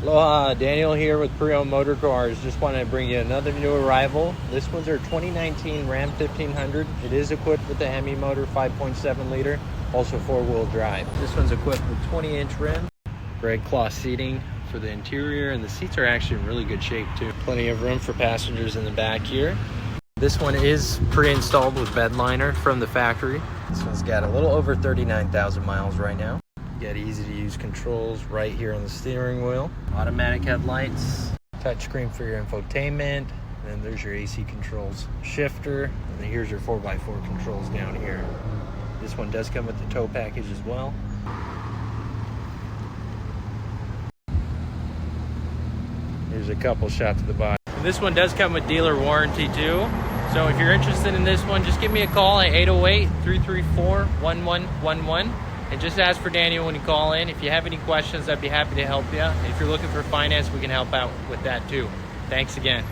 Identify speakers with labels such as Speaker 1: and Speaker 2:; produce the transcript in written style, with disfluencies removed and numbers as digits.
Speaker 1: Aloha, Daniel here with Pre-Owned Motor Cars. Just wanted to bring you another new arrival. This one's our 2019 Ram 1500. It is equipped with the Hemi motor, 5.7 liter, also 4-wheel drive. This one's equipped with 20-inch rims, great cloth seating for the interior, and the seats are actually in really good shape too. Plenty of room for passengers in the back here. This one is pre-installed with bed liner from the factory. This one's got a little over 39,000 miles right now. You got easy to use controls right here on the steering wheel. Automatic headlights, touchscreen for your infotainment, and then there's your AC controls, shifter, and then here's your 4x4 controls down here. This one does come with the tow package as well. Here's a couple shots of the body. And this one does come with dealer warranty too. So if you're interested in this one, just give me a call at 808-334-1111. And just ask for Daniel when you call in. If you have any questions, I'd be happy to help you. And if you're looking for finance, we can help out with that too. Thanks again.